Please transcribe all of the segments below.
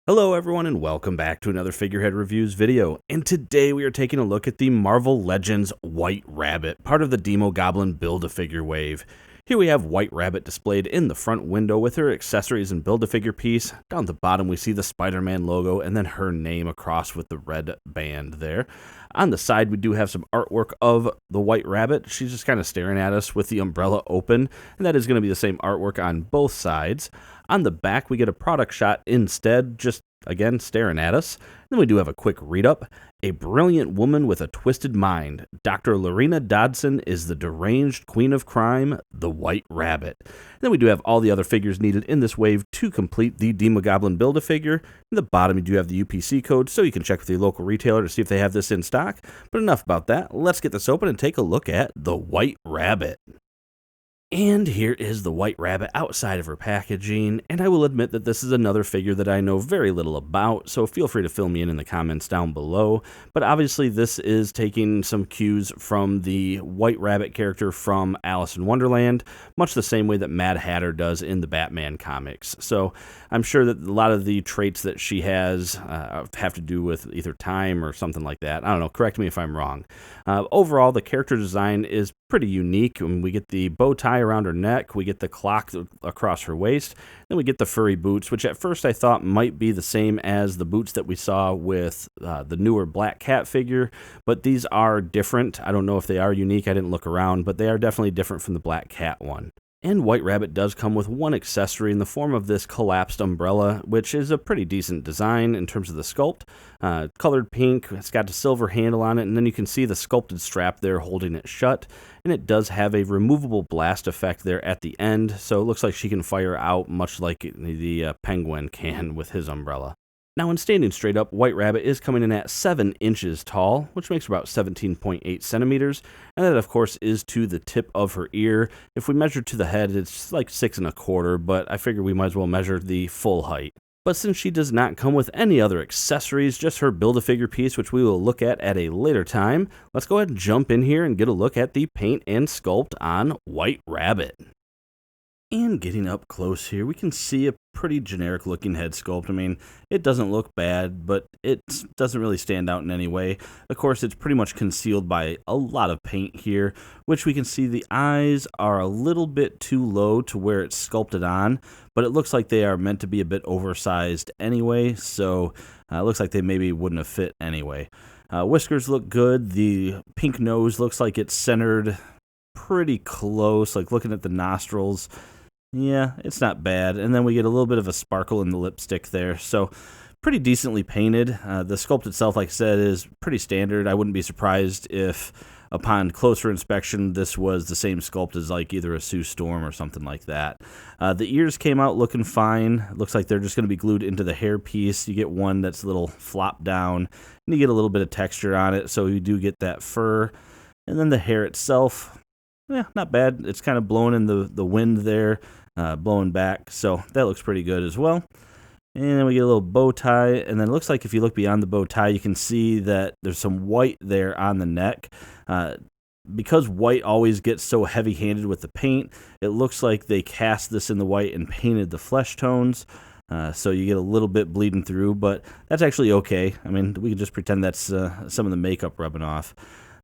Hello everyone and welcome back to another Figurehead Reviews video, and today we are taking a look at the Marvel Legends White Rabbit, part of the Demogoblin Build-A-Figure wave. Here we have White Rabbit displayed in the front window with her accessories and Build-A-Figure piece. Down at the bottom we see the Spider-Man logo and then her name across with the red band there. On the side we do have some artwork of the White Rabbit. She's just kind of staring at us with the umbrella open, and that is going to be the same artwork on both sides. On the back, we get a product shot instead, just, again, staring at us. Then we do have a quick read-up. A brilliant woman with a twisted mind. Dr. Lorena Dodson is the deranged queen of crime, the White Rabbit. Then we do have all the other figures needed in this wave to complete the Demogoblin Build-A-Figure. In the bottom, you do have the UPC code, so you can check with your local retailer to see if they have this in stock. But enough about that. Let's get this open and take a look at the White Rabbit. And here is the White Rabbit outside of her packaging, and I will admit that this is another figure that I know very little about, so feel free to fill me in the comments down below. But obviously this is taking some cues from the White Rabbit character from Alice in Wonderland, much the same way that Mad Hatter does in the Batman comics. So I'm sure that a lot of the traits that she has have to do with either time or something like that. I don't know, correct me if I'm wrong. Overall, the character design is pretty unique. When we get the bow tie around her neck, we get the clock across her waist, then we get the furry boots, which at first I thought might be the same as the boots that we saw with the newer Black Cat figure, but these are different. I don't know if they are unique, I didn't look around, but they are definitely different from the Black Cat one. And White Rabbit does come with one accessory in the form of this collapsed umbrella, which is a pretty decent design in terms of the sculpt. Colored pink, it's got a silver handle on it, and then you can see the sculpted strap there holding it shut. And it does have a removable blast effect there at the end, so it looks like she can fire out much like the Penguin can with his umbrella. Now, when standing straight up, White Rabbit is coming in at 7 inches tall, which makes about 17.8 centimeters, and that, of course, is to the tip of her ear. If we measure to the head, it's like 6 1/4, but I figure we might as well measure the full height. But since she does not come with any other accessories, just her Build-A-Figure piece, which we will look at a later time, let's go ahead and jump in here and get a look at the paint and sculpt on White Rabbit. And getting up close here, we can see a pretty generic looking head sculpt. I mean, it doesn't look bad, but it doesn't really stand out in any way. Of course, it's pretty much concealed by a lot of paint here, which we can see the eyes are a little bit too low to where it's sculpted on, but it looks like they are meant to be a bit oversized anyway, so it looks like they maybe wouldn't have fit anyway. Whiskers look good. The pink nose looks like it's centered pretty close, like looking at the nostrils. Yeah, it's not bad. And then we get a little bit of a sparkle in the lipstick there. So pretty decently painted. The sculpt itself, like I said, is pretty standard. I wouldn't be surprised if upon closer inspection this was the same sculpt as like either a Sue Storm or something like that. The ears came out looking fine. It looks like they're just going to be glued into the hair piece. You get one that's a little flopped down, and you get a little bit of texture on it, so you do get that fur. And then the hair itself, yeah, not bad. It's kind of blowing in the wind there, blowing back, so that looks pretty good as well. And then we get a little bow tie, and then it looks like if you look beyond the bow tie, you can see that there's some white there on the neck. Because white always gets so heavy-handed with the paint, it looks like they cast this in the white and painted the flesh tones. So you get a little bit bleeding through, but that's actually okay. I mean, we can just pretend that's some of the makeup rubbing off.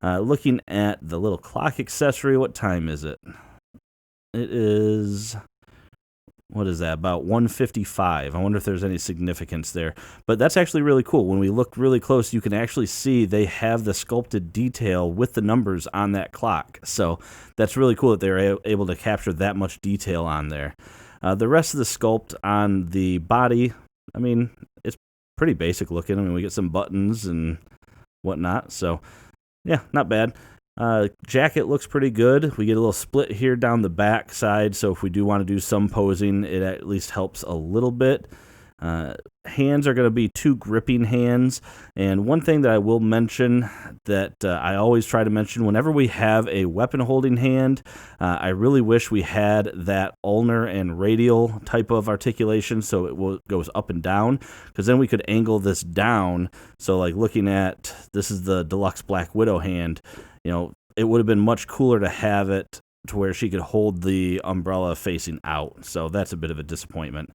Looking at the little clock accessory, what time is it? It is, what is that, about 1:55. I wonder if there's any significance there. But that's actually really cool. When we look really close, you can actually see they have the sculpted detail with the numbers on that clock. So that's really cool that they're able to capture that much detail on there. The rest of the sculpt on the body, I mean, it's pretty basic looking. I mean, we get some buttons and whatnot, so yeah, not bad. Jacket looks pretty good. We get a little split here down the back side, so if we do want to do some posing, it at least helps a little bit. Hands are going to be 2 gripping hands, and one thing that I will mention that I always try to mention whenever we have a weapon holding hand, I really wish we had that ulnar and radial type of articulation so it goes up and down, because then we could angle this down. So like looking at, this is the deluxe Black Widow hand, you know, it would have been much cooler to have it to where she could hold the umbrella facing out, so that's a bit of a disappointment.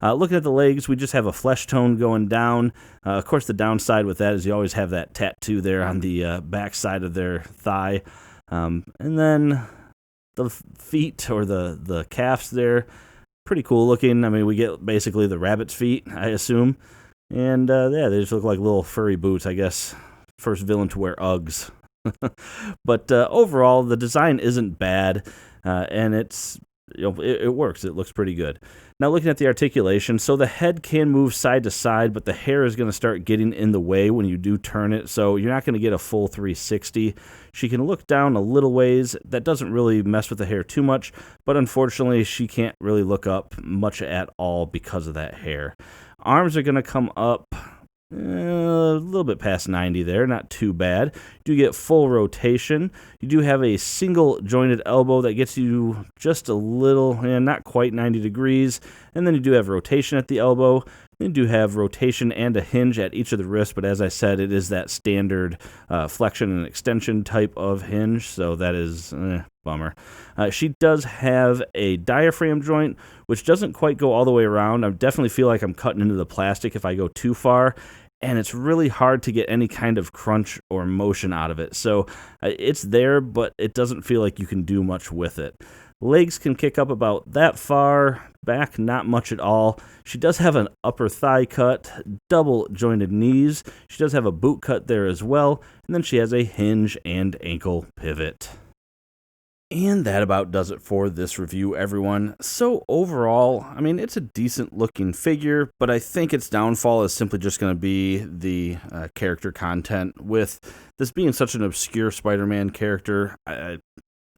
Looking at the legs, we just have a flesh tone going down. Of course, the downside with that is you always have that tattoo there on the back side of their thigh. And then the feet, or the calves there, pretty cool looking. I mean, we get basically the rabbit's feet, I assume. And yeah, they just look like little furry boots, I guess. First villain to wear Uggs. But overall, the design isn't bad, and it's, it works. It looks pretty good. Now, looking at the articulation, so the head can move side to side, but the hair is going to start getting in the way when you do turn it, so you're not going to get a full 360. She can look down a little ways. That doesn't really mess with the hair too much, but unfortunately, she can't really look up much at all because of that hair. Arms are going to come up a little bit past 90 there, not too bad. You do get full rotation. You do have a single jointed elbow that gets you just a little, not quite 90 degrees. And then you do have rotation at the elbow. You do have rotation and a hinge at each of the wrists, but as I said, it is that standard flexion and extension type of hinge, so that is bummer. She does have a diaphragm joint, which doesn't quite go all the way around. I definitely feel like I'm cutting into the plastic if I go too far, and it's really hard to get any kind of crunch or motion out of it. So it's there, but it doesn't feel like you can do much with it. Legs can kick up about that far, back not much at all. She does have an upper thigh cut, double jointed knees. She does have a boot cut there as well, and then she has a hinge and ankle pivot. And that about does it for this review, everyone. So overall, I mean, it's a decent looking figure, but I think its downfall is simply just going to be the character content. With this being such an obscure Spider-Man character, I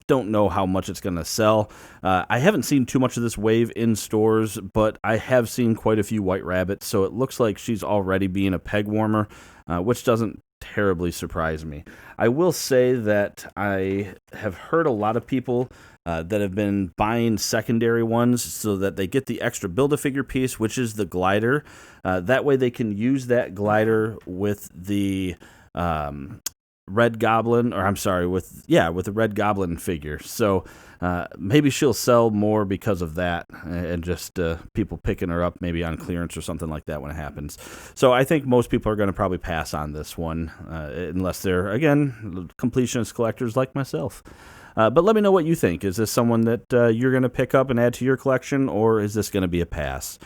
don't know how much it's going to sell. I haven't seen too much of this wave in stores, but I have seen quite a few White Rabbits, so it looks like she's already being a peg warmer, which doesn't terribly surprise me. I will say that I have heard a lot of people that have been buying secondary ones so that they get the extra Build-A-Figure piece, which is the glider. That way they can use that glider with the Red Goblin, or I'm sorry, with the Red Goblin figure. So maybe she'll sell more because of that, and just people picking her up maybe on clearance or something like that when it happens. So I think most people are going to probably pass on this one, unless they're, again, completionist collectors like myself. But let me know what you think. Is this someone that you're going to pick up and add to your collection, or is this going to be a pass?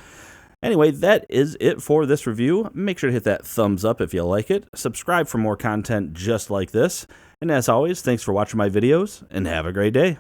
Anyway, that is it for this review. Make sure to hit that thumbs up if you like it. Subscribe for more content just like this. And as always, thanks for watching my videos, and have a great day.